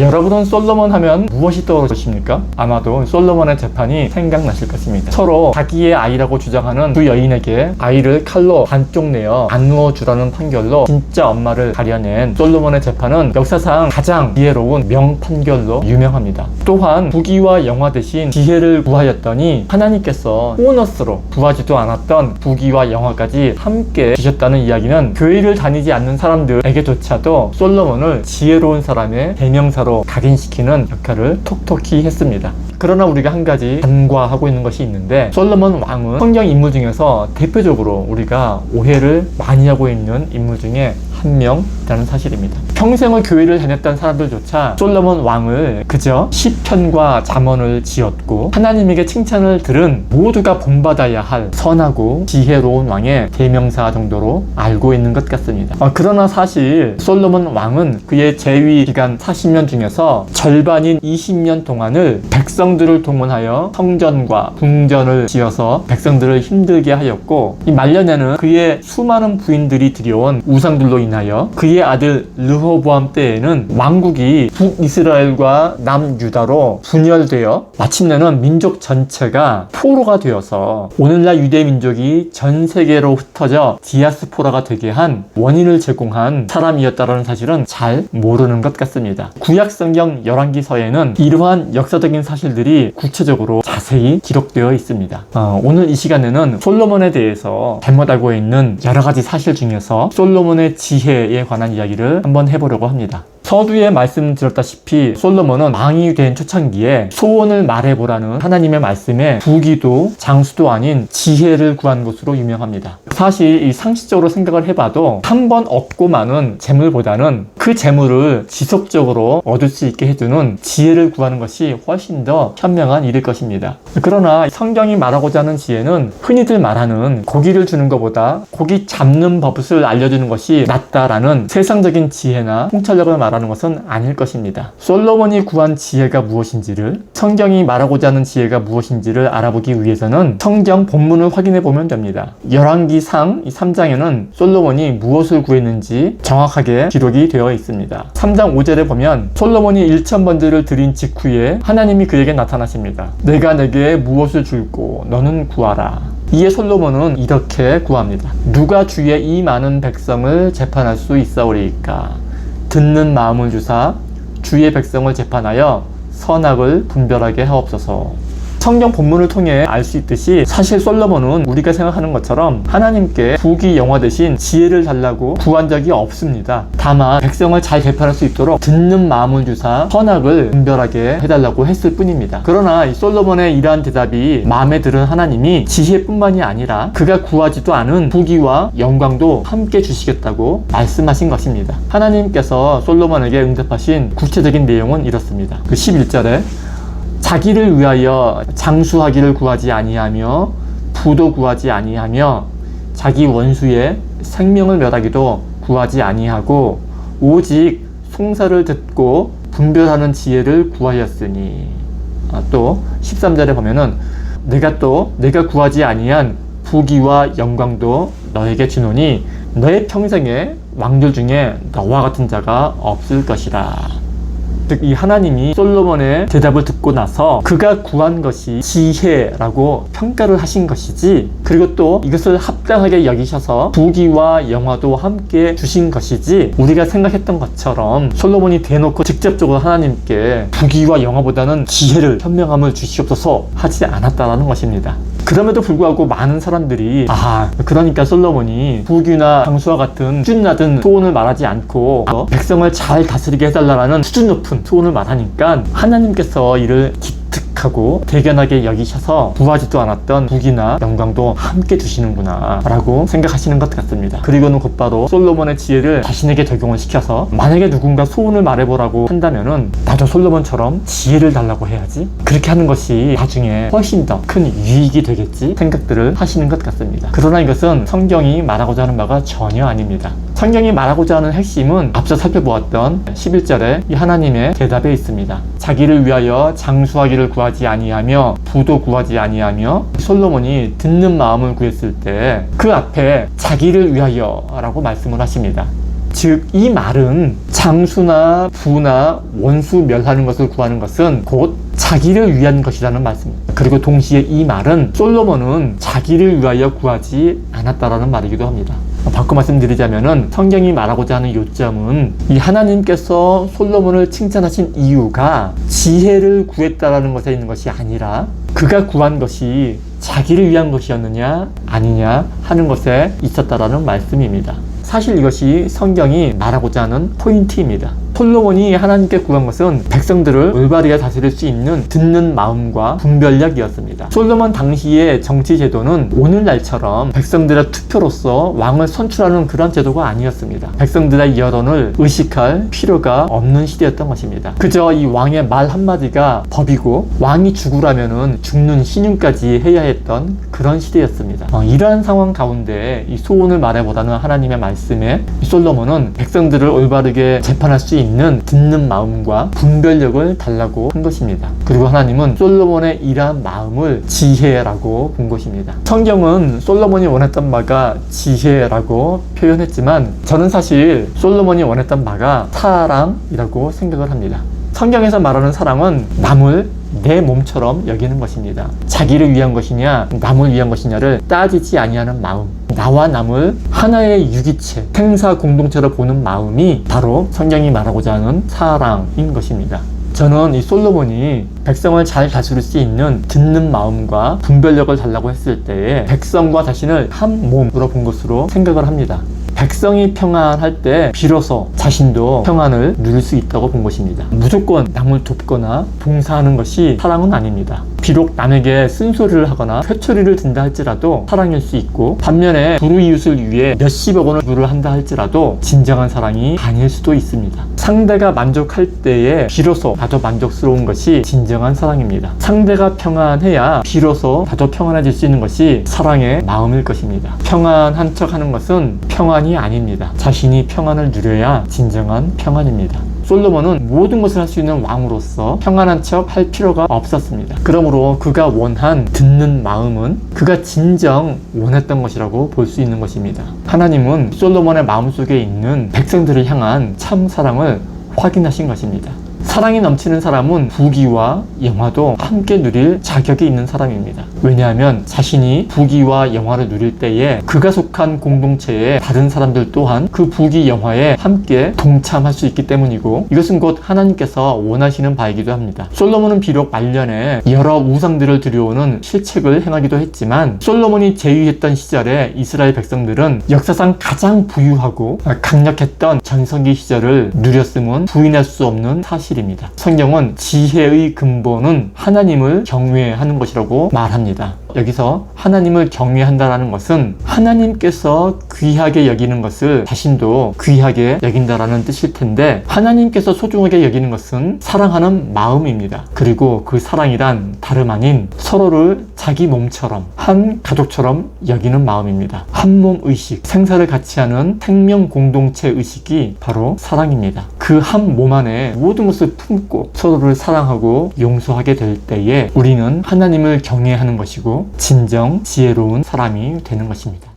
여러분은 솔로몬 하면 무엇이 떠오르십니까? 아마도 솔로몬의 재판이 생각나실 것입니다. 서로 자기의 아이라고 주장하는 두 여인에게 아이를 칼로 반쪽 내어 안 누워주라는 판결로 진짜 엄마를 가려낸 솔로몬의 재판은 역사상 가장 지혜로운 명판결로 유명합니다. 또한 부귀와 영화 대신 지혜를 구하였더니 하나님께서 보너스로 구하지도 않았던 부귀와 영화까지 함께 주셨다는 이야기는 교회를 다니지 않는 사람들에게조차도 솔로몬을 지혜로운 사람의 대명사로 각인시키는 역할을 톡톡히 했습니다. 그러나 우리가 한 가지 간과하고 있는 것이 있는데, 솔로몬 왕은 성경 인물 중에서 대표적으로 우리가 오해를 많이 하고 있는 인물 중에 한 명이라는 사실입니다. 평생을 교회를 다녔던 사람들조차 솔로몬 왕을 그저 시편과 잠언을 지었고 하나님에게 칭찬을 들은 모두가 본받아야 할 선하고 지혜로운 왕의 대명사 정도로 알고 있는 것 같습니다. 그러나 사실 솔로몬 왕은 그의 재위 기간 40년 중에서 절반인 20년 동안을 백성들을 동원하여 성전과 궁전을 지어서 백성들을 힘들게 하였고, 이 말년에는 그의 수많은 부인들이 들여온 우상들로 인하여 그의 아들 르호보암 때에는 왕국이 북이스라엘과 남유다로 분열되어 마침내는 민족 전체가 포로가 되어서 오늘날 유대 민족이 전 세계로 흩어져 디아스포라가 되게 한 원인을 제공한 사람이었다는 사실은 잘 모르는 것 같습니다. 구약성경 열왕기서에는 이러한 역사적인 사실들이 구체적으로 자세히 기록되어 있습니다. 오늘 이 시간에는 솔로몬에 대해서 잘못 알고 있는 여러 가지 사실 중에서 솔로몬의 지혜에 관한 이야기를 한번 해보려고 합니다. 서두에 말씀드렸다시피 솔로몬은 왕이 된 초창기에 소원을 말해보라는 하나님의 말씀에 부귀도 장수도 아닌 지혜를 구한 것으로 유명합니다. 사실 이 상식적으로 생각을 해봐도 한 번 얻고 마는 재물보다는 그 재물을 지속적으로 얻을 수 있게 해주는 지혜를 구하는 것이 훨씬 더 현명한 일일 것입니다. 그러나 성경이 말하고자 하는 지혜는 흔히들 말하는 고기를 주는 것보다 고기 잡는 법을 알려주는 것이 낫다라는 세상적인 지혜나 통찰력을 말하는 것은 아닐 것입니다. 솔로몬이 구한 지혜가 무엇인지를, 성경이 말하고자 하는 지혜가 무엇인지를 알아보기 위해서는 성경 본문을 확인해 보면 됩니다. 열왕기상 3장에는 솔로몬이 무엇을 구했는지 정확하게 기록이 되어 있습니다. 3장 5절에 보면 솔로몬이 1000번제를 드린 직후에 하나님이 그에게 나타나십니다. 내가 내게 무엇을 줄고 너는 구하라. 이에 솔로몬은 이렇게 구합니다. 누가 주의 이 많은 백성을 재판할 수 있사오리이까? 듣는 마음을 주사 주의 백성을 재판하여 선악을 분별하게 하옵소서. 성경 본문을 통해 알 수 있듯이 사실 솔로몬은 우리가 생각하는 것처럼 하나님께 부귀 영화 대신 지혜를 달라고 구한 적이 없습니다. 다만 백성을 잘 재판할 수 있도록 듣는 마음을 주사 선악을 분별하게 해달라고 했을 뿐입니다. 그러나 이 솔로몬의 이러한 대답이 마음에 들은 하나님이 지혜뿐만이 아니라 그가 구하지도 않은 부귀와 영광도 함께 주시겠다고 말씀하신 것입니다. 하나님께서 솔로몬에게 응답하신 구체적인 내용은 이렇습니다. 그 11절에 자기를 위하여 장수하기를 구하지 아니하며 부도 구하지 아니하며 자기 원수의 생명을 멸하기도 구하지 아니하고 오직 송사를 듣고 분별하는 지혜를 구하였으니. 또 13절에 보면은 내가 구하지 아니한 부귀와 영광도 너에게 주노니 너의 평생에 왕들 중에 너와 같은 자가 없을 것이라. 즉 이 하나님이 솔로몬의 대답을 듣고 나서 그가 구한 것이 지혜라고 평가를 하신 것이지, 그리고 또 이것을 합당하게 여기셔서 부귀와 영화도 함께 주신 것이지, 우리가 생각했던 것처럼 솔로몬이 대놓고 직접적으로 하나님께 부귀와 영화보다는 지혜를, 현명함을 주시옵소서 하지 않았다는 것입니다. 그럼에도 불구하고 많은 사람들이 그러니까 솔로몬이 부귀나 장수와 같은 수준 낮은 소원을 말하지 않고 백성을 잘 다스리게 해달라는 수준 높은 소원을 말하니까 하나님께서 이를 기특하고 대견하게 여기셔서 구하지도 않았던 부귀나 영광도 함께 주시는구나 라고 생각하시는 것 같습니다. 그리고는 곧바로 솔로몬의 지혜를 자신에게 적용을 시켜서 만약에 누군가 소원을 말해보라고 한다면은 나도 솔로몬처럼 지혜를 달라고 해야지, 그렇게 하는 것이 나중에 훨씬 더 큰 유익이 되겠지 생각들을 하시는 것 같습니다. 그러나 이것은 성경이 말하고자 하는 바가 전혀 아닙니다. 성경이 말하고자 하는 핵심은 앞서 살펴보았던 11절에 이 하나님의 대답에 있습니다. 자기를 위하여 장수하기를 구하지 아니하며 부도 구하지 아니하며, 솔로몬이 듣는 마음을 구했을 때 그 앞에 자기를 위하여 라고 말씀을 하십니다. 즉 이 말은 장수나 부나 원수 멸하는 것을 구하는 것은 곧 자기를 위한 것이라는 말씀입니다. 그리고 동시에 이 말은 솔로몬은 자기를 위하여 구하지 않았다라는 말이기도 합니다. 바꿔 말씀드리자면은 성경이 말하고자 하는 요점은 이 하나님께서 솔로몬을 칭찬하신 이유가 지혜를 구했다라는 것에 있는 것이 아니라 그가 구한 것이 자기를 위한 것이었느냐 아니냐 하는 것에 있었다라는 말씀입니다. 사실 이것이 성경이 말하고자 하는 포인트입니다. 솔로몬이 하나님께 구한 것은 백성들을 올바르게 다스릴 수 있는 듣는 마음과 분별력이었습니다. 솔로몬 당시의 정치 제도는 오늘날처럼 백성들의 투표로서 왕을 선출하는 그런 제도가 아니었습니다. 백성들의 여론을 의식할 필요가 없는 시대였던 것입니다. 그저 이 왕의 말 한마디가 법이고 왕이 죽으라면은 죽는 신용까지 해야 했던 그런 시대였습니다. 이러한 상황 가운데 이 소원을 말해보다는 하나님의 말씀에 솔로몬은 백성들을 올바르게 재판할 수 있는 듣는 마음과 분별력을 달라고 한 것입니다. 그리고 하나님은 솔로몬의 이러한 마음을 지혜라고 본 것입니다. 성경은 솔로몬이 원했던 바가 지혜라고 표현했지만 저는 사실 솔로몬이 원했던 바가 사랑이라고 생각을 합니다. 성경에서 말하는 사랑은 남을 내 몸처럼 여기는 것입니다. 자기를 위한 것이냐 남을 위한 것이냐를 따지지 아니하는 마음, 나와 남을 하나의 유기체, 생사 공동체로 보는 마음이 바로 성경이 말하고자 하는 사랑인 것입니다. 저는 이 솔로몬이 백성을 잘 다스릴 수 있는 듣는 마음과 분별력을 달라고 했을 때에 백성과 자신을 한 몸으로 본 것으로 생각을 합니다. 백성이 평안할 때 비로소 자신도 평안을 누릴 수 있다고 본 것입니다. 무조건 남을 돕거나 봉사하는 것이 사랑은 아닙니다. 비록 남에게 쓴소리를 하거나 회초리를 든다 할지라도 사랑일 수 있고, 반면에 불우이웃을 위해 몇십억 원을 부를 한다 할지라도 진정한 사랑이 아닐 수도 있습니다. 상대가 만족할 때에 비로소 나도 만족스러운 것이 진정한 사랑입니다. 상대가 평안해야 비로소 나도 평안해질 수 있는 것이 사랑의 마음일 것입니다. 평안한 척 하는 것은 평안이 아닙니다. 자신이 평안을 누려야 진정한 평안입니다. 솔로몬은 모든 것을 할 수 있는 왕으로서 평안한 척 할 필요가 없었습니다. 그러므로 그가 원한 듣는 마음은 그가 진정 원했던 것이라고 볼 수 있는 것입니다. 하나님은 솔로몬의 마음속에 있는 백성들을 향한 참 사랑을 확인하신 것입니다. 사랑이 넘치는 사람은 부귀와 영화도 함께 누릴 자격이 있는 사람입니다. 왜냐하면 자신이 부귀와 영화를 누릴 때에 그가 속한 공동체의 다른 사람들 또한 그 부귀 영화에 함께 동참할 수 있기 때문이고, 이것은 곧 하나님께서 원하시는 바이기도 합니다. 솔로몬은 비록 말년에 여러 우상들을 들여오는 실책을 행하기도 했지만, 솔로몬이 제위했던 시절에 이스라엘 백성들은 역사상 가장 부유하고 강력했던 전성기 시절을 누렸음은 부인할 수 없는 사실입니다. 성경은 지혜의 근본은 하나님을 경외하는 것이라고 말합니다. 여기서 하나님을 경외한다라는 것은 하나님께서 귀하게 여기는 것을 자신도 귀하게 여긴다라는 뜻일 텐데, 하나님께서 소중하게 여기는 것은 사랑하는 마음입니다. 그리고 그 사랑이란 다름 아닌 서로를 자기 몸처럼, 한 가족처럼 여기는 마음입니다. 한 몸 의식, 생사를 같이 하는 생명 공동체 의식이 바로 사랑입니다. 그 한 몸 안에 모든 것을 품고 서로를 사랑하고 용서하게 될 때에 우리는 하나님을 경외하는 것이고 진정 지혜로운 사람이 되는 것입니다.